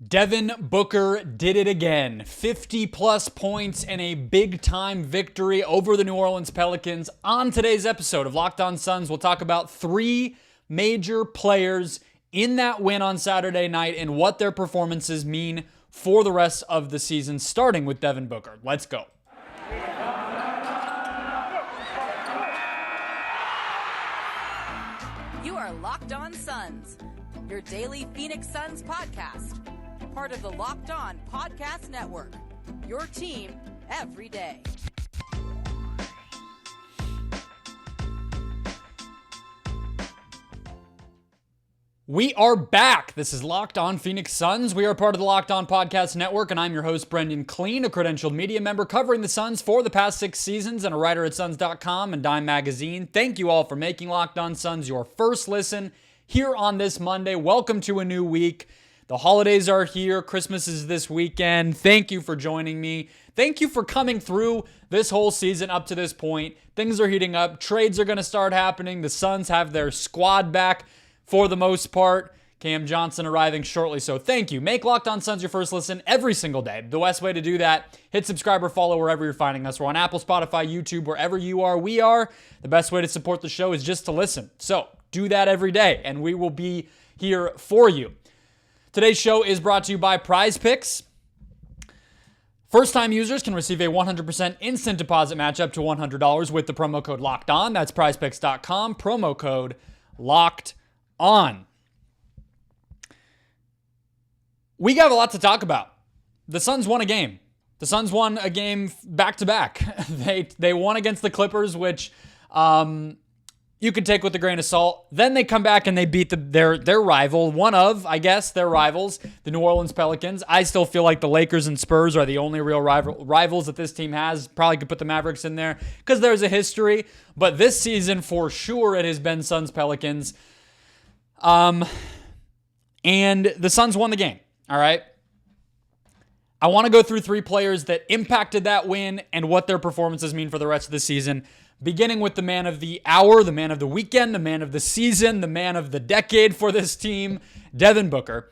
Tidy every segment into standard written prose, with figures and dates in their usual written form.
Devin Booker did it again. 50-plus points and a big-time victory over the New Orleans Pelicans. On today's episode of Locked On Suns, we'll talk about three major players in that win on Saturday night and what their performances mean for the rest of the season, starting with Devin Booker. Let's go. You are Locked On Suns, your daily Phoenix Suns podcast. Part of the Locked On Podcast Network, your team every day. We are back. This is Locked On Phoenix Suns. We are part of the Locked On Podcast Network, and I'm your host, Brendon Kleen, a credentialed media member covering the Suns for the past 6 seasons and a writer at Suns.com and Dime Magazine. Thank you all for making Locked On Suns your first listen here on this Monday. Welcome to a new week. The holidays are here. Christmas is this weekend. Thank you for joining me. Thank you for coming through this whole season up to this point. Things are heating up. Trades are going to start happening. The Suns have their squad back for the most part. Cam Johnson arriving shortly. So thank you. Make Locked On Suns your first listen every single day. The best way to do that, hit subscribe or follow wherever you're finding us. We're on Apple, Spotify, YouTube, wherever you are, we are. The best way to support the show is just to listen. So do that every day, and we will be here for you. Today's show is brought to you by Prize Picks. First-time users can receive a 100% instant deposit match up to $100 with the promo code Locked On. That's prizepicks.com, promo code Locked On. We got a lot to talk about. The Suns won a game. The Suns won a game back-to-back. They won against the Clippers, which you could take with a grain of salt. Then they come back and they beat their rival, one of, I guess, their rivals, the New Orleans Pelicans. I still feel like the Lakers and Spurs are the only real rivals that this team has. Probably could put the Mavericks in there because there's a history. But this season, for sure, it has been Suns-Pelicans. And the Suns won the game, all right? I want to go through three players that impacted that win and what their performances mean for the rest of the season. Beginning with the man of the hour, the man of the weekend, the man of the season, the man of the decade for this team, Devin Booker.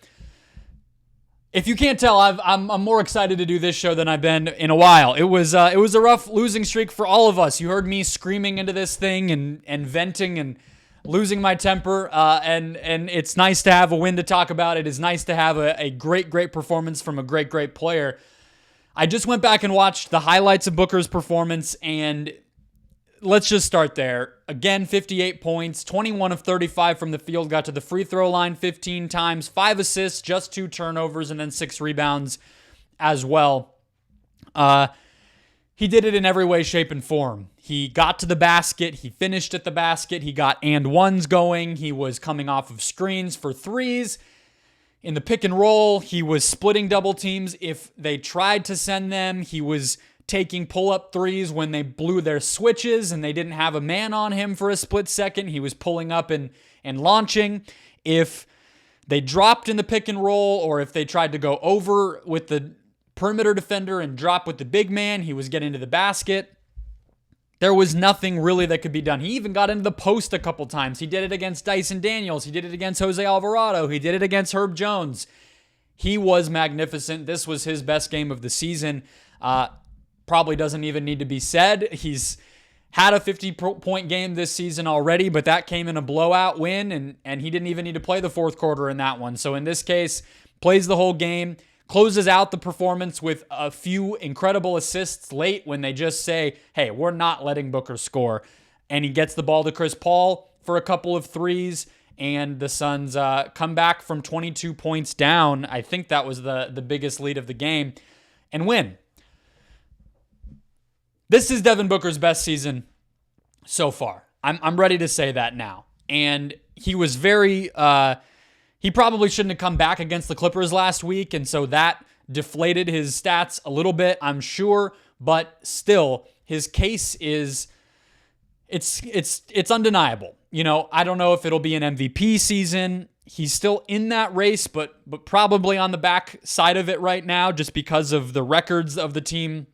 If you can't tell, I'm more excited to do this show than I've been in a while. It was a rough losing streak for all of us. You heard me screaming into this thing and venting and losing my temper, and it's nice to have a win to talk about. It is nice to have a great performance from a great player. I just went back and watched the highlights of Booker's performance, and let's just start there. Again, 58 points, 21 of 35 from the field, got to the free throw line 15 times, 5 assists, just 2 turnovers, and then 6 rebounds as well. He did it in every way, shape, and form. He got to the basket. He finished at the basket. He got and ones going. He was coming off of screens for threes. In the pick and roll, he was splitting double teams if they tried to send them. He was taking pull-up threes when they blew their switches and they didn't have a man on him for a split second. He was pulling up and launching. If they dropped in the pick and roll or if they tried to go over with the perimeter defender and drop with the big man, he was getting to the basket. There was nothing really that could be done. He even got into the post a couple times. He did it against Dyson Daniels. He did it against Jose Alvarado. He did it against Herb Jones. He was magnificent. This was his best game of the season. Probably doesn't even need to be said. He's had a 50-point game this season already, but that came in a blowout win, and he didn't even need to play the fourth quarter in that one. So in this case, plays the whole game, closes out the performance with a few incredible assists late when they just say, hey, we're not letting Booker score. And he gets the ball to Chris Paul for a couple of threes, and the Suns come back from 22 points down. I think that was the biggest lead of the game, and win. This is Devin Booker's best season so far. I'm ready to say that now. And he was very, he probably shouldn't have come back against the Clippers last week, and so that deflated his stats a little bit, I'm sure. But still, his case is, it's undeniable. You know, I don't know if it'll be an MVP season. He's still in that race, but probably on the back side of it right now, just because of the records of the teams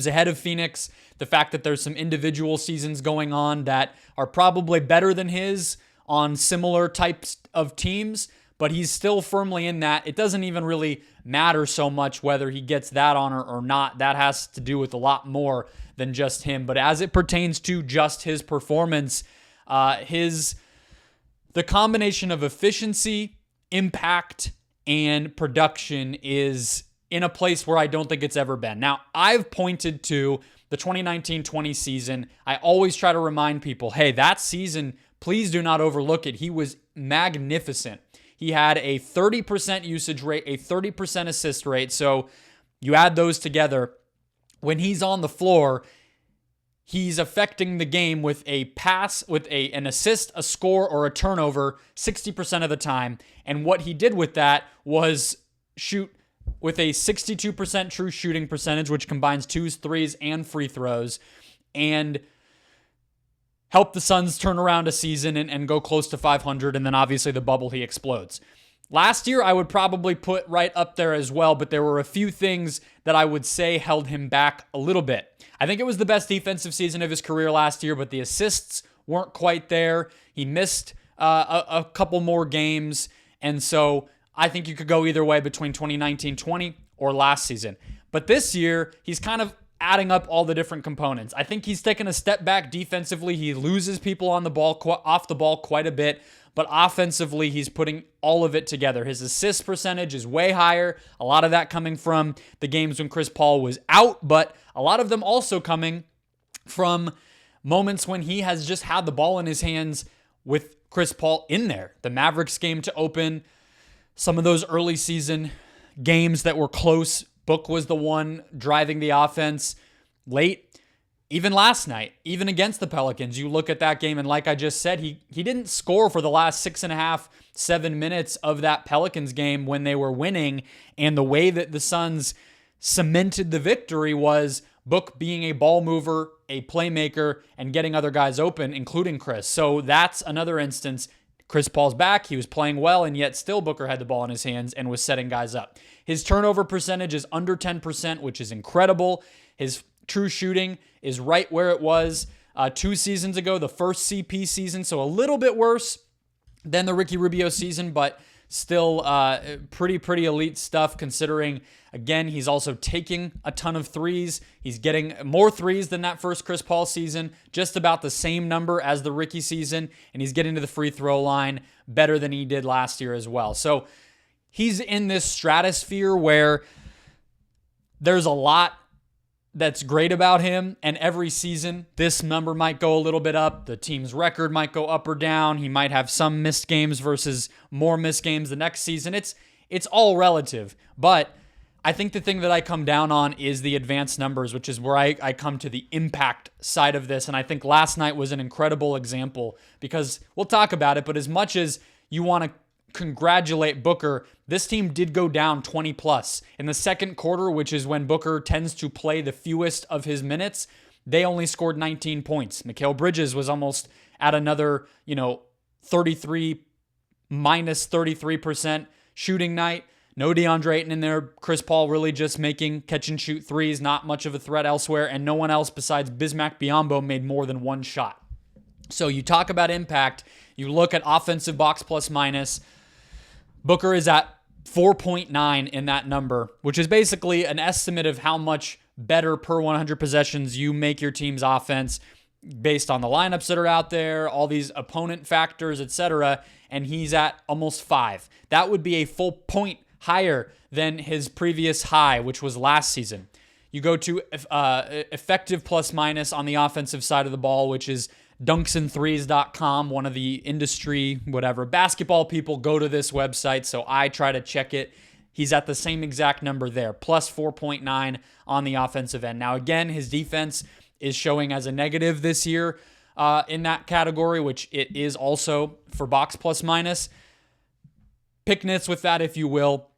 ahead of Phoenix, the fact that there's some individual seasons going on that are probably better than his on similar types of teams, but he's still firmly in that. It doesn't even really matter so much whether he gets that honor or not. That has to do with a lot more than just him. But as it pertains to just his performance, the combination of efficiency, impact, and production is in a place where I don't think it's ever been. Now, I've pointed to the 2019-20 season. I always try to remind people, hey, that season, please do not overlook it. He was magnificent. He had a 30% usage rate, a 30% assist rate. So you add those together. When he's on the floor, he's affecting the game with a pass, with an assist, a score, or a turnover 60% of the time. And what he did with that was shoot with a 62% true shooting percentage, which combines twos, threes, and free throws, and help the Suns turn around a season and go close to 500, and then obviously the bubble, he explodes. Last year, I would probably put right up there as well, but there were a few things that I would say held him back a little bit. I think it was the best defensive season of his career last year, but the assists weren't quite there. He missed a couple more games, and so I think you could go either way between 2019-20 or last season. But this year, he's kind of adding up all the different components. I think he's taken a step back defensively. He loses people on the ball, off the ball quite a bit, but offensively, he's putting all of it together. His assist percentage is way higher. A lot of that coming from the games when Chris Paul was out, but a lot of them also coming from moments when he has just had the ball in his hands with Chris Paul in there. The Mavericks game to open, some of those early season games that were close. Book was the one driving the offense late. Even last night, even against the Pelicans, you look at that game, and like I just said, he didn't score for the last 6.5, 7 minutes of that Pelicans game when they were winning, and the way that the Suns cemented the victory was Book being a ball mover, a playmaker, and getting other guys open, including Chris. So that's another instance. Chris Paul's back, he was playing well, and yet still Booker had the ball in his hands and was setting guys up. His turnover percentage is under 10%, which is incredible. His true shooting is right where it was 2 seasons ago, the first CP season, so a little bit worse than the Ricky Rubio season, but still pretty elite stuff considering, again, he's also taking a ton of threes. He's getting more threes than that first Chris Paul season, just about the same number as the Ricky season, and he's getting to the free throw line better than he did last year as well. So he's in this stratosphere where there's a lot that's great about him, and every season this number might go a little bit up. The team's record might go up or down. He might have some missed games versus more missed games the next season. It's all relative, but I think the thing that I come down on is the advanced numbers, which is where I come to the impact side of this, and I think last night was an incredible example because we'll talk about it, but as much as you want to congratulate Booker, this team did go down 20 plus. In the second quarter, which is when Booker tends to play the fewest of his minutes, they only scored 19 points. Mikal Bridges was almost at another, 33 minus 33% shooting night. No DeAndre Ayton in there. Chris Paul really just making catch and shoot threes, not much of a threat elsewhere, and no one else besides Bismack Biyombo made more than one shot. So you talk about impact, you look at offensive box plus minus. Booker is at 4.9 in that number, which is basically an estimate of how much better per 100 possessions you make your team's offense based on the lineups that are out there, all these opponent factors, etc. And he's at almost 5. That would be a full point higher than his previous high, which was last season. You go to effective plus minus on the offensive side of the ball, which is dunksandthrees.com, one of the industry, basketball people go to this website, so I try to check it. He's at the same exact number there, plus 4.9 on the offensive end. Now, again, his defense is showing as a negative this year in that category, which it is also for box plus minus. Pick nits with that, if you will.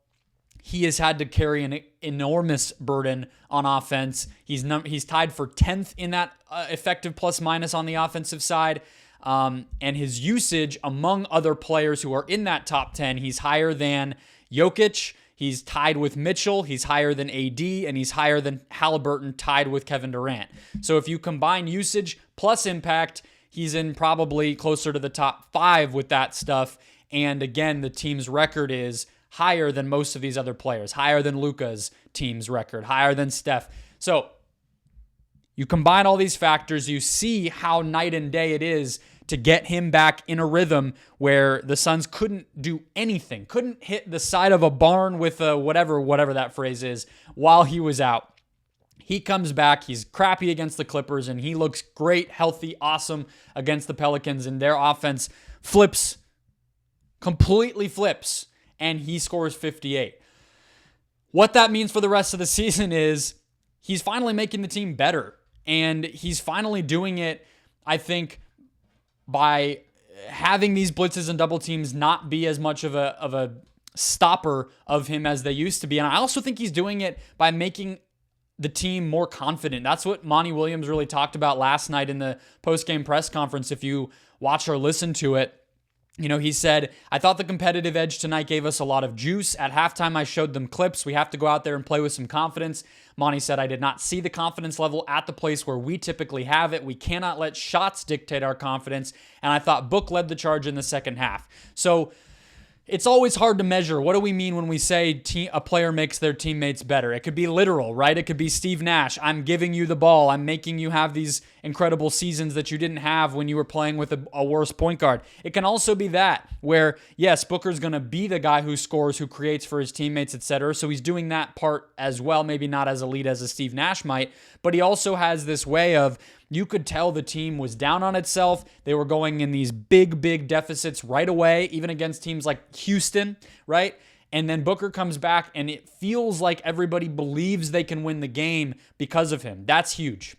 He has had to carry an enormous burden on offense. He's tied for 10th in that effective plus minus on the offensive side. And his usage among other players who are in that top 10, he's higher than Jokic. He's tied with Mitchell. He's higher than AD, and he's higher than Halliburton, tied with Kevin Durant. So if you combine usage plus impact, he's in probably closer to the top 5 with that stuff. And again, the team's record is higher than most of these other players, higher than Luka's team's record, higher than Steph. So you combine all these factors, you see how night and day it is to get him back in a rhythm where the Suns couldn't do anything, couldn't hit the side of a barn with a whatever that phrase is while he was out. He comes back, he's crappy against the Clippers, and he looks great, healthy, awesome against the Pelicans, and their offense completely flips, and he scores 58. What that means for the rest of the season is he's finally making the team better, and he's finally doing it, I think, by having these blitzes and double teams not be as much of a stopper of him as they used to be. And I also think he's doing it by making the team more confident. That's what Monty Williams really talked about last night in the post-game press conference. If you watch or listen to it, he said, I thought the competitive edge tonight gave us a lot of juice. At halftime, I showed them clips. We have to go out there and play with some confidence. Monty said, I did not see the confidence level at the place where we typically have it. We cannot let shots dictate our confidence. And I thought Book led the charge in the second half. So it's always hard to measure. What do we mean when we say a player makes their teammates better? It could be literal, right? It could be Steve Nash. I'm giving you the ball. I'm making you have these incredible seasons that you didn't have when you were playing with a worse point guard. It can also be that where, yes, Booker's going to be the guy who scores, who creates for his teammates, etc. So he's doing that part as well. Maybe not as elite as a Steve Nash might, but he also has this way of, you could tell the team was down on itself. They were going in these big deficits right away, even against teams like Houston, right? And then Booker comes back, and it feels like everybody believes they can win the game because of him. That's huge.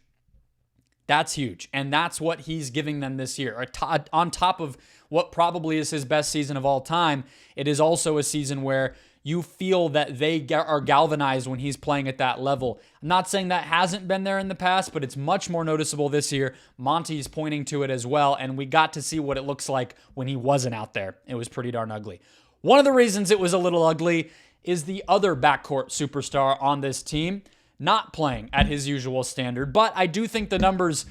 That's huge. And that's what he's giving them this year. On top of what probably is his best season of all time, it is also a season where you feel that they are galvanized when he's playing at that level. I'm not saying that hasn't been there in the past, but it's much more noticeable this year. Monty's pointing to it as well, and we got to see what it looks like when he wasn't out there. It was pretty darn ugly. One of the reasons it was a little ugly is the other backcourt superstar on this team not playing at his usual standard, but I do think the numbers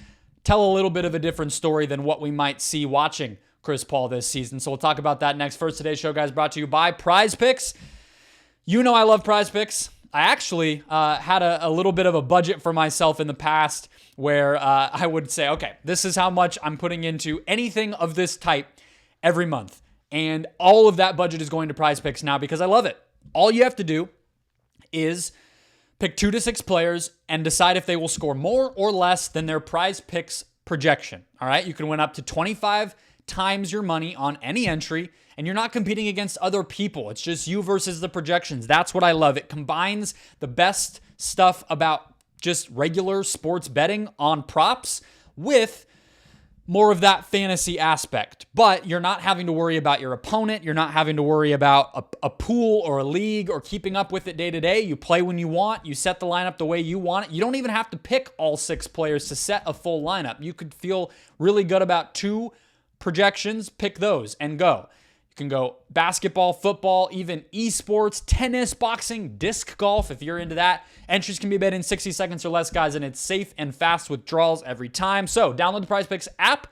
tell a little bit of a different story than what we might see watching Chris Paul this season. So we'll talk about that next. First, today's show, guys, brought to you by Prize Picks. You know I love Prize Picks. I actually had a little bit of a budget for myself in the past where I would say, okay, this is how much I'm putting into anything of this type every month. And all of that budget is going to Prize Picks now because I love it. All you have to do is pick 2 to 6 players and decide if they will score more or less than their Prize Picks projection. All right, you can win up to 25 times your money on any entry, and you're not competing against other people. It's just you versus the projections. That's what I love. It combines the best stuff about just regular sports betting on props with more of that fantasy aspect. But you're not having to worry about your opponent. You're not having to worry about a pool or a league or keeping up with it day to day. You play when you want. You set the lineup the way you want it. You don't even have to pick all 6 players to set a full lineup. You could feel really good about 2 projections, pick those and go. You can go basketball, football, even esports, tennis, boxing, disc golf, if you're into that. Entries can be made in 60 seconds or less, guys, and it's safe and fast withdrawals every time. So download the PrizePicks app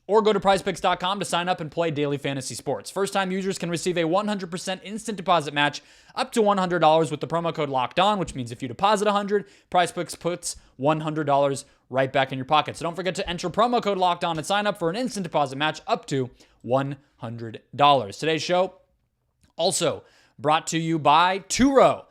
or go to prizepicks.com to sign up and play daily fantasy sports. First-time users can receive a 100% instant deposit match up to $100 with the promo code LOCKEDON, which means if you deposit $100, PrizePicks puts $100 right back in your pocket. So don't forget to enter promo code LOCKEDON and sign up for an instant deposit match up to $100. Today's show also brought to you by Turo.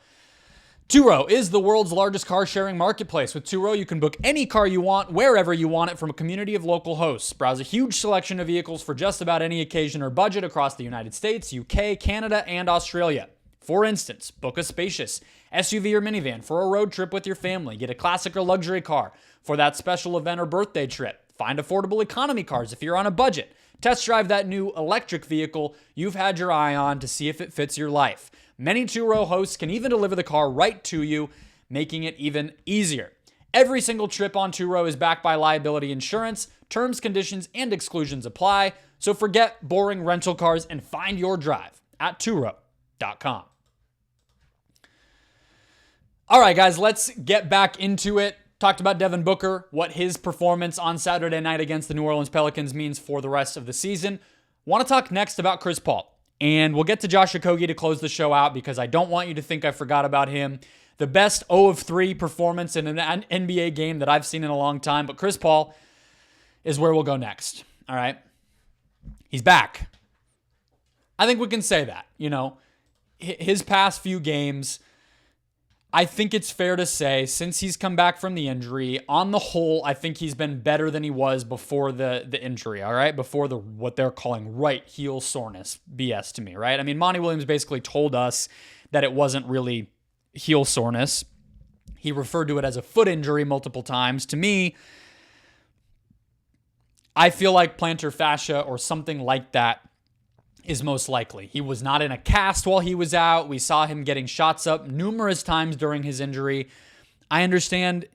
Turo is the world's largest car sharing marketplace. With Turo, you can book any car you want, wherever you want it, from a community of local hosts. Browse a huge selection of vehicles for just about any occasion or budget across the United States, UK, Canada, and Australia. For instance, book a spacious SUV or minivan for a road trip with your family. Get a classic or luxury car for that special event or birthday trip. Find affordable economy cars if you're on a budget. Test drive that new electric vehicle you've had your eye on to see if it fits your life. Many Turo hosts can even deliver the car right to you, making it even easier. Every single trip on Turo is backed by liability insurance. Terms, conditions, and exclusions apply. So forget boring rental cars and find your drive at Turo.com. All right, guys, let's get back into it. Talked about Devin Booker, what his performance on Saturday night against the New Orleans Pelicans means for the rest of the season. Want to talk next about Chris Paul. And we'll get to Josh Okogie to close the show out because I don't want you to think I forgot about him. The best 0 of 3 performance in an NBA game that I've seen in a long time. But Chris Paul is where we'll go next. All right. He's back. I think we can say that. His past few games, I think it's fair to say, since he's come back from the injury, on the whole, I think he's been better than he was before the injury, all right? Before what they're calling right heel soreness BS to me, right? I mean, Monty Williams basically told us that it wasn't really heel soreness. He referred to it as a foot injury multiple times. To me, I feel like plantar fascia or something like that is most likely. He was not in a cast while he was out. We saw him getting shots up numerous times during his injury. I understand,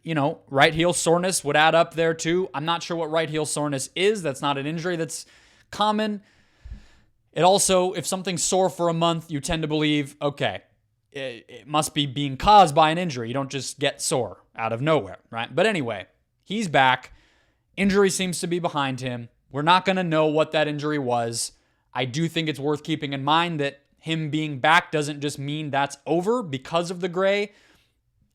right heel soreness would add up there too. I'm not sure what right heel soreness is. That's not an injury that's common. It also, if something's sore for a month, you tend to believe, okay, it must be being caused by an injury. You don't just get sore out of nowhere, right? But anyway, he's back. Injury seems to be behind him. We're not going to know what that injury was. I do think it's worth keeping in mind that him being back doesn't just mean that's over because of the Gray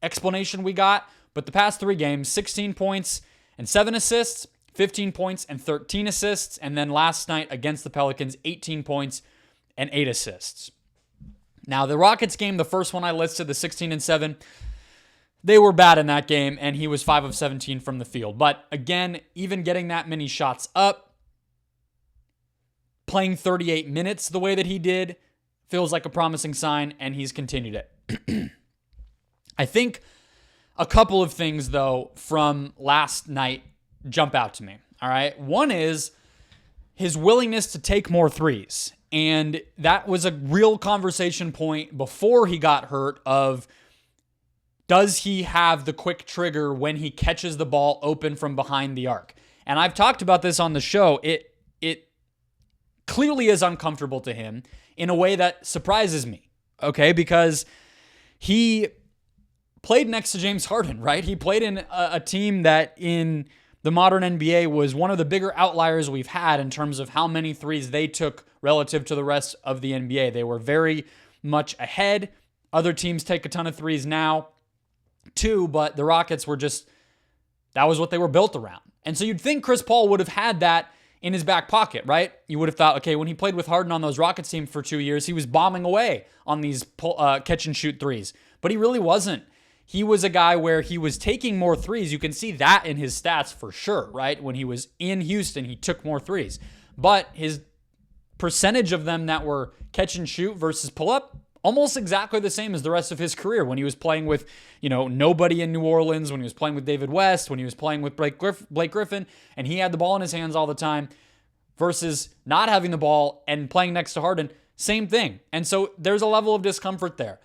explanation we got. But the past 3 games, 16 points and 7 assists, 15 points and 13 assists. And then last night against the Pelicans, 18 points and 8 assists. Now, the Rockets game, the first one I listed, the 16 and 7, they were bad in that game, and he was 5 of 17 from the field. But again, even getting that many shots up, playing 38 minutes the way that he did feels like a promising sign, and he's continued it. I think a couple of things, though, from last night jump out to me. All right. One is his willingness to take more threes. And that was a real conversation point before he got hurt of, does he have the quick trigger when he catches the ball open from behind the arc? And I've talked about this on the show. It clearly is uncomfortable to him in a way that surprises me, okay? Because he played next to James Harden, right? He played in a team that in the modern NBA was one of the bigger outliers we've had in terms of how many threes they took relative to the rest of the NBA. They were very much ahead. Other teams take a ton of threes now too, but the Rockets were just, that was what they were built around. And so you'd think Chris Paul would have had that in his back pocket, right? You would have thought, okay, when he played with Harden on those Rockets team for 2 years, he was bombing away on these catch and shoot threes, but he really wasn't. He was a guy where he was taking more threes. You can see that in his stats for sure, right? When he was in Houston, he took more threes, but his percentage of them that were catch and shoot versus pull up, almost exactly the same as the rest of his career when he was playing with, nobody in New Orleans, when he was playing with David West, when he was playing with Blake Griffin, and he had the ball in his hands all the time versus not having the ball and playing next to Harden, same thing. And so there's a level of discomfort there.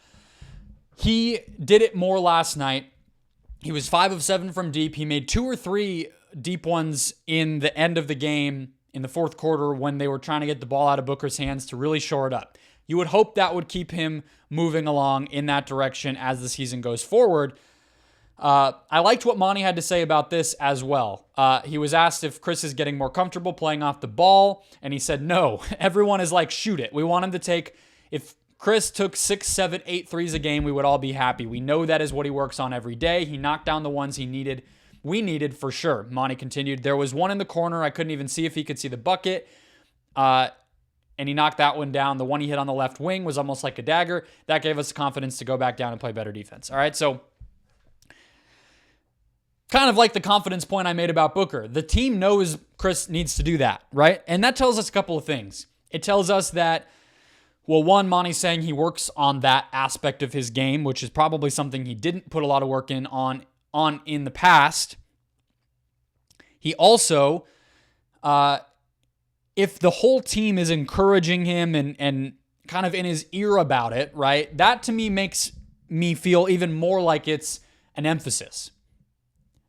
He did it more last night. He was 5 of 7 from deep. He made 2 or 3 deep ones in the end of the game in the fourth quarter when they were trying to get the ball out of Booker's hands to really shore it up. You would hope that would keep him moving along in that direction as the season goes forward. I liked what Monty had to say about this as well. He was asked if Chris is getting more comfortable playing off the ball, and he said, no, everyone is like, shoot it. We want him to take, if Chris took 6, 7, 8 threes a game, we would all be happy. We know that is what he works on every day. He knocked down the ones we needed for sure. Monty continued, there was one in the corner. I couldn't even see if he could see the bucket. And he knocked that one down. The one he hit on the left wing was almost like a dagger. That gave us the confidence to go back down and play better defense. All right, so kind of like the confidence point I made about Booker. The team knows Chris needs to do that, right? And that tells us a couple of things. It tells us that, well, one, Monty's saying he works on that aspect of his game, which is probably something he didn't put a lot of work in the past. He also, if the whole team is encouraging him and kind of in his ear about it, right, that to me makes me feel even more like it's an emphasis.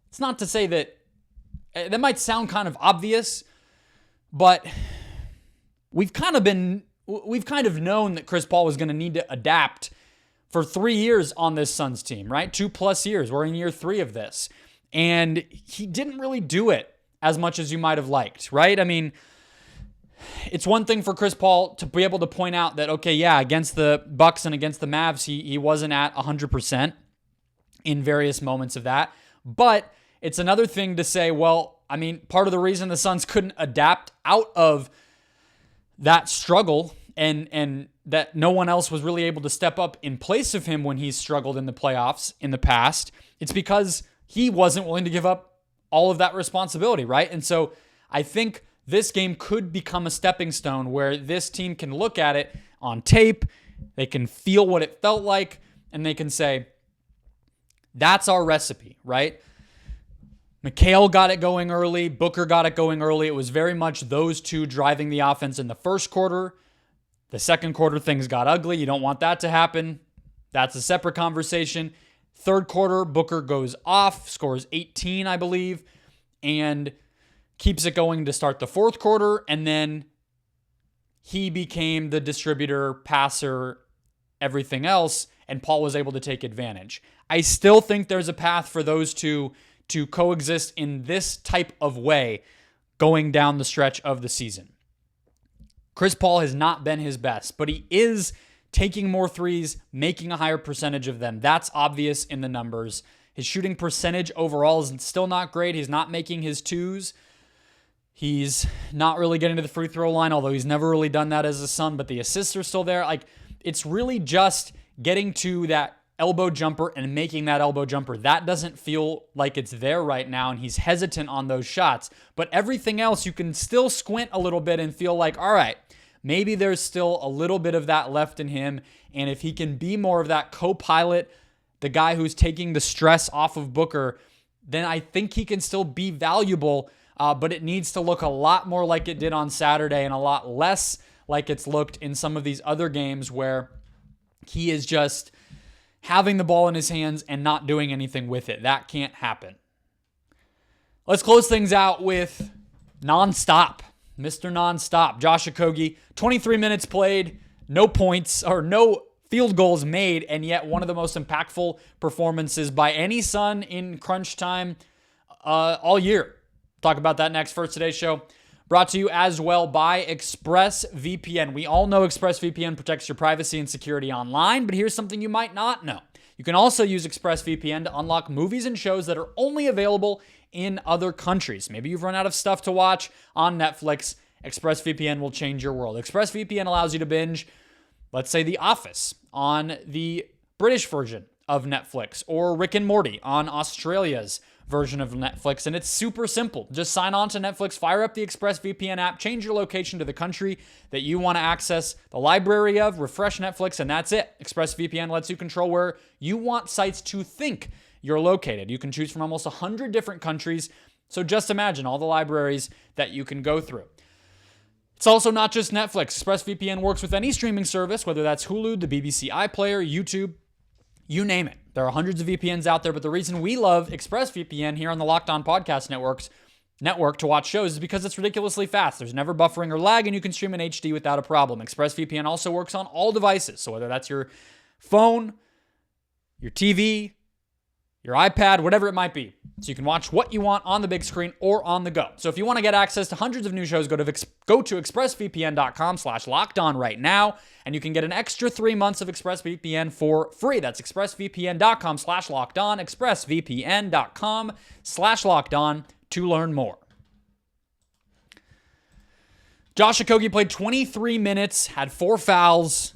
It's not to say that might sound kind of obvious, but we've kind of known that Chris Paul was going to need to adapt for 3 years on this Suns team, right? 2+ years. We're in year 3 of this. And he didn't really do it as much as you might have liked, right? I mean, it's one thing for Chris Paul to be able to point out that, okay, yeah, against the Bucks and against the Mavs, he wasn't at 100% in various moments of that. But it's another thing to say, well, I mean, part of the reason the Suns couldn't adapt out of that struggle and that no one else was really able to step up in place of him when he's struggled in the playoffs in the past, it's because he wasn't willing to give up all of that responsibility, right? And so I think this game could become a stepping stone where this team can look at it on tape, they can feel what it felt like, and they can say, that's our recipe, right? McHale got it going early. Booker got it going early. It was very much those two driving the offense in the first quarter. The second quarter, things got ugly. You don't want that to happen. That's a separate conversation. Third quarter, Booker goes off, scores 18, I believe, and keeps it going to start the fourth quarter. And then he became the distributor, passer, everything else, and Paul was able to take advantage. I still think there's a path for those two to coexist in this type of way going down the stretch of the season. Chris Paul has not been his best, but he is taking more threes, making a higher percentage of them. That's obvious in the numbers. His shooting percentage overall is still not great. He's not making his twos. He's not really getting to the free throw line, although he's never really done that as a Sun, but the assists are still there. Like, it's really just getting to that elbow jumper and making that elbow jumper. That doesn't feel like it's there right now, and he's hesitant on those shots. But everything else, you can still squint a little bit and feel like, all right, maybe there's still a little bit of that left in him, and if he can be more of that co-pilot, the guy who's taking the stress off of Booker, then I think he can still be valuable, but it needs to look a lot more like it did on Saturday and a lot less like it's looked in some of these other games where he is just having the ball in his hands and not doing anything with it. That can't happen. Let's close things out with nonstop. Mr. Nonstop. Josh Okogie, 23 minutes played, no points or no field goals made, and yet one of the most impactful performances by any Sun in crunch time all year. Talk about that next. First, today's show brought to you as well by ExpressVPN. We all know ExpressVPN protects your privacy and security online, but here's something you might not know. You can also use ExpressVPN to unlock movies and shows that are only available in other countries. Maybe you've run out of stuff to watch on Netflix. ExpressVPN will change your world. ExpressVPN allows you to binge, let's say, The Office on the British version of Netflix, or Rick and Morty on Australia's version of Netflix, and it's super simple. Just sign on to Netflix, fire up the ExpressVPN app, change your location to the country that you want to access the library of, refresh Netflix, and that's it. ExpressVPN lets you control where you want sites to think you're located. You can choose from almost 100 different countries, so just imagine all the libraries that you can go through. It's also not just Netflix. ExpressVPN works with any streaming service, whether that's Hulu, the BBC iPlayer, YouTube, you name it. There are hundreds of VPNs out there, but the reason we love ExpressVPN here on the Locked On Podcast Network to watch shows is because it's ridiculously fast. There's never buffering or lag, and you can stream in HD without a problem. ExpressVPN also works on all devices, so whether that's your phone, your TV, your iPad, whatever it might be. So you can watch what you want on the big screen or on the go. So if you want to get access to hundreds of new shows, go to expressvpn.com/lockedon right now, and you can get an extra 3 months of ExpressVPN for free. That's expressvpn.com/lockedon, expressvpn.com/lockedon to learn more. Josh Okogie played 23 minutes, had 4 fouls,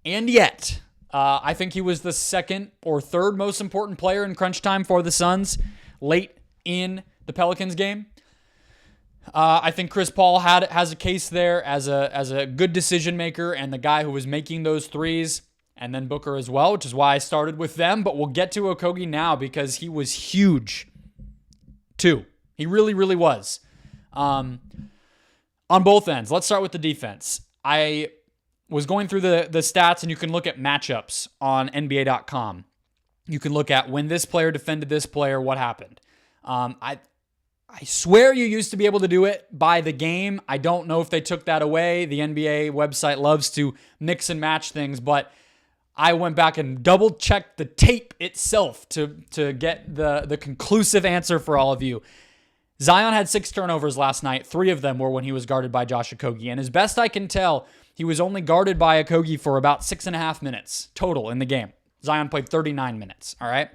and yet I think he was the second or third most important player in crunch time for the Suns late in the Pelicans game. I think Chris Paul has a case there as a good decision maker and the guy who was making those threes, and then Booker as well, which is why I started with them. But we'll get to Okogie now because he was huge too. He really, really was. On both ends. Let's start with the defense. I was going through the stats, and you can look at matchups on NBA.com. You can look at when this player defended this player, what happened. I swear you used to be able to do it by the game. I don't know if they took that away. The NBA website loves to mix and match things, but I went back and double-checked the tape itself to get the conclusive answer for all of you. Zion had 6 turnovers last night. 3 of them were when he was guarded by Josh Okogie. And as best I can tell, he was only guarded by Okogie for about 6.5 minutes total in the game. Zion played 39 minutes, all right?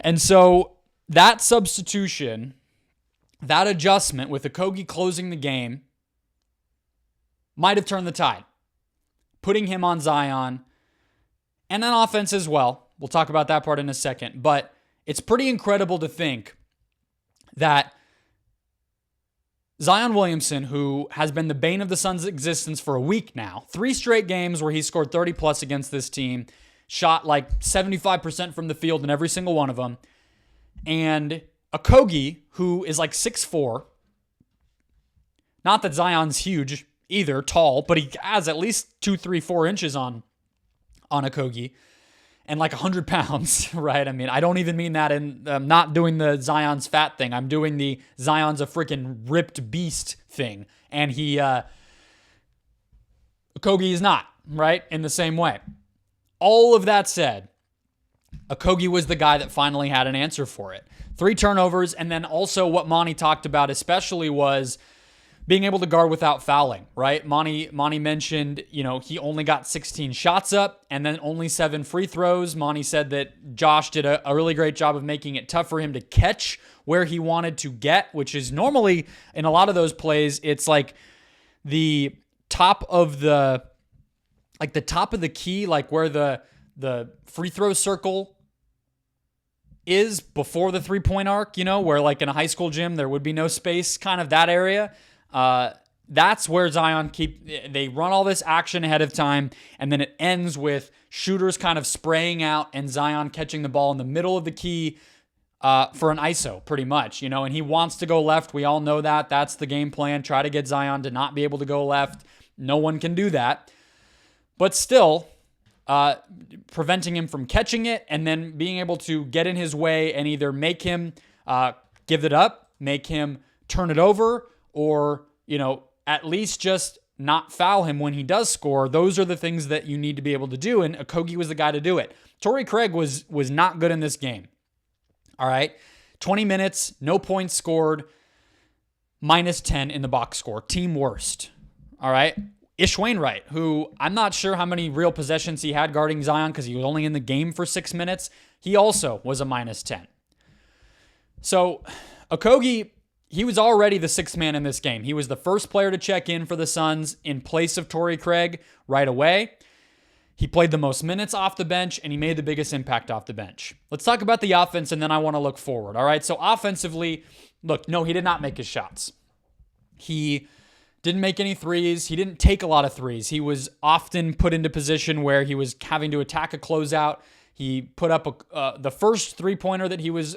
And so that substitution, that adjustment with Okogie closing the game might have turned the tide, putting him on Zion and on offense as well. We'll talk about that part in a second. But it's pretty incredible to think that Zion Williamson, who has been the bane of the Suns' existence for a week now, 3 straight games where he scored 30-plus against this team, shot like 75% from the field in every single one of them, and Okogie, who is like 6'4", not that Zion's huge either, tall, but he has at least 2, 3, 4 inches on Okogie, and like 100 pounds, right? I mean, I don't even mean that in, I'm not doing the Zion's fat thing. I'm doing the Zion's a freaking ripped beast thing. And Okogie is not, right? In the same way. All of that said, Okogie was the guy that finally had an answer for it. 3 turnovers, and then also what Monty talked about especially was being able to guard without fouling, right? Monty mentioned, he only got 16 shots up and then only 7 free throws. Monty said that Josh did a really great job of making it tough for him to catch where he wanted to get, which is normally in a lot of those plays, it's like the top of the key, like where the free throw circle is before the 3-point arc, where like in a high school gym, there would be no space, kind of that area. That's where Zion they run all this action ahead of time, and then it ends with shooters kind of spraying out and Zion catching the ball in the middle of the key for an ISO, pretty much, and he wants to go left. We all know that. That's the game plan. Try to get Zion to not be able to go left. No one can do that. But still, preventing him from catching it and then being able to get in his way and either make him give it up, make him turn it over, or, at least just not foul him when he does score. Those are the things that you need to be able to do, and Okogie was the guy to do it. Torrey Craig was not good in this game. All right? 20 minutes, no points scored, -10 in the box score. Team worst. All right? Ish Wainwright, who I'm not sure how many real possessions he had guarding Zion because he was only in the game for 6 minutes. He also was a -10. So Okogie, he was already the 6th man in this game. He was the first player to check in for the Suns in place of Torrey Craig right away. He played the most minutes off the bench, and he made the biggest impact off the bench. Let's talk about the offense, and then I want to look forward. All right, so offensively, look, no, he did not make his shots. He didn't make any threes. He didn't take a lot of threes. He was often put into position where he was having to attack a closeout. He put up the first 3-pointer that he was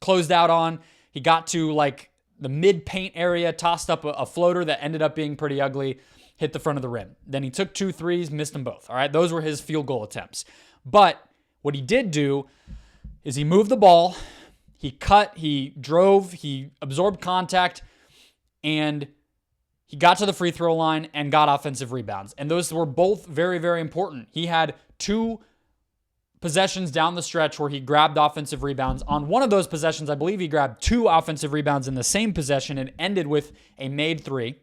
closed out on. He got to like the mid-paint area, tossed up a floater that ended up being pretty ugly, hit the front of the rim. Then he took 2 threes, missed them both. All right, those were his field goal attempts. But what he did do is he moved the ball, he cut, he drove, he absorbed contact, and he got to the free throw line and got offensive rebounds. And those were both very, very important. He had 2 possessions down the stretch where he grabbed offensive rebounds. On one of those possessions, I believe he grabbed 2 offensive rebounds in the same possession and ended with a made 3.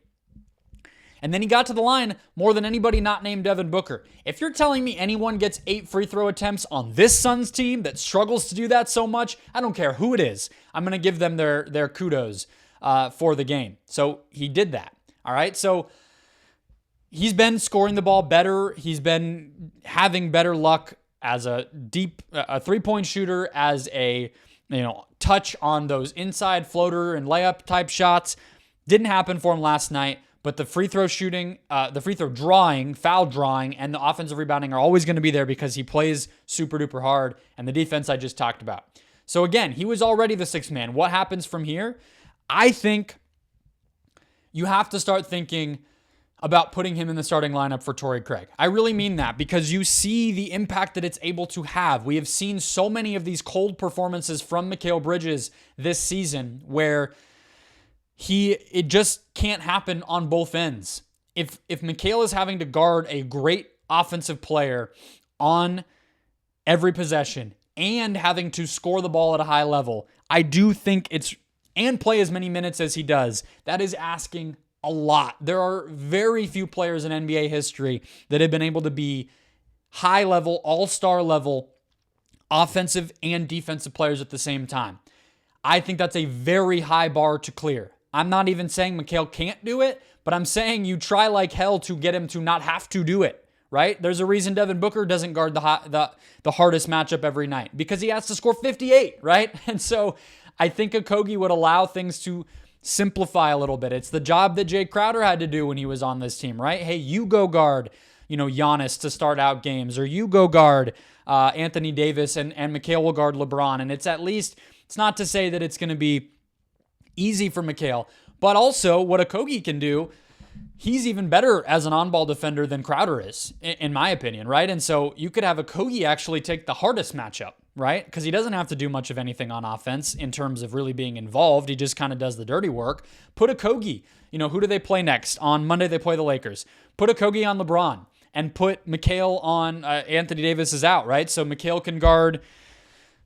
And then he got to the line more than anybody not named Devin Booker. If you're telling me anyone gets 8 free throw attempts on this Suns team that struggles to do that so much, I don't care who it is. I'm going to give them their kudos for the game. So he did that. All right. So he's been scoring the ball better. He's been having better luck as a 3-point shooter, as a touch on those inside floater and layup type shots. Didn't happen for him last night, but the free throw shooting, the free throw drawing, foul drawing, and the offensive rebounding are always going to be there because he plays super duper hard, and the defense I just talked about. So again, he was already the 6th man. What happens from here? I think you have to start thinking about putting him in the starting lineup for Torrey Craig. I really mean that because you see the impact that it's able to have. We have seen so many of these cold performances from Mikal Bridges this season where it just can't happen on both ends. If Mikal is having to guard a great offensive player on every possession and having to score the ball at a high level, I do think it's and play as many minutes as he does, that is asking a lot. There are very few players in NBA history that have been able to be high-level, all-star level offensive and defensive players at the same time. I think that's a very high bar to clear. I'm not even saying Mikal can't do it, but I'm saying you try like hell to get him to not have to do it, right? There's a reason Devin Booker doesn't guard the hardest matchup every night, because he has to score 58, right? And so I think Okogie would allow things to simplify a little bit. It's the job that Jay Crowder had to do when he was on this team, right? Hey, you go guard, Giannis to start out games, or you go guard Anthony Davis and Mikal will guard LeBron. And it's not to say that it's going to be easy for Mikal, but also what Okogie can do, he's even better as an on-ball defender than Crowder is, in my opinion, right? And so you could have Okogie actually take the hardest matchup, right? Because he doesn't have to do much of anything on offense in terms of really being involved. He just kind of does the dirty work. Put Okogie, who do they play next? On Monday, they play the Lakers. Put Okogie on LeBron and put Mikal on Anthony Davis is out, right? So Mikal can guard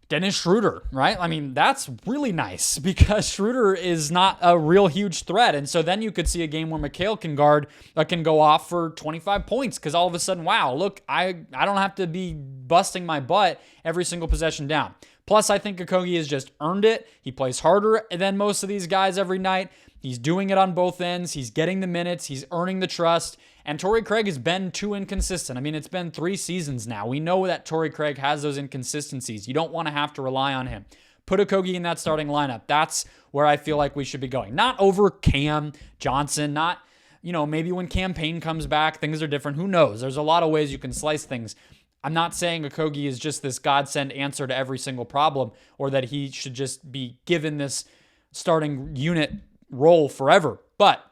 Dennis Schroeder, right? I mean, that's really nice because Schroeder is not a real huge threat. And so then you could see a game where Mikal can go off for 25 points because all of a sudden, wow, look, I don't have to be busting my butt every single possession down. Plus, I think Okogie has just earned it. He plays harder than most of these guys every night. He's doing it on both ends. He's getting the minutes. He's earning the trust. And Torrey Craig has been too inconsistent. I mean, it's been 3 seasons now. We know that Torrey Craig has those inconsistencies. You don't want to have to rely on him. Put Okogie in that starting lineup. That's where I feel like we should be going. Not over Cam Johnson, not, maybe when Cam Payne comes back, things are different. Who knows? There's a lot of ways you can slice things. I'm not saying Okogie is just this godsend answer to every single problem or that he should just be given this starting unit role forever. But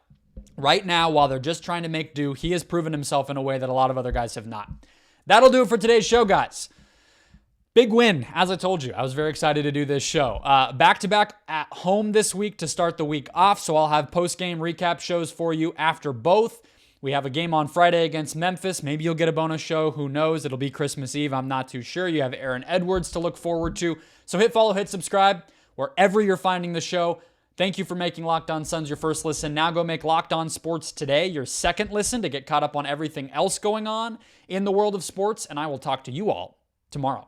right now, while they're just trying to make do, he has proven himself in a way that a lot of other guys have not. That'll do it for today's show, guys. Big win, as I told you. I was very excited to do this show. Back-to-back at home this week to start the week off, so I'll have post-game recap shows for you after both. We have a game on Friday against Memphis. Maybe you'll get a bonus show. Who knows? It'll be Christmas Eve. I'm not too sure. You have Aaron Edwards to look forward to. So hit follow, hit subscribe, wherever you're finding the show. Thank you for making Locked On Suns your first listen. Now go make Locked On Sports Today your second listen to get caught up on everything else going on in the world of sports. And I will talk to you all tomorrow.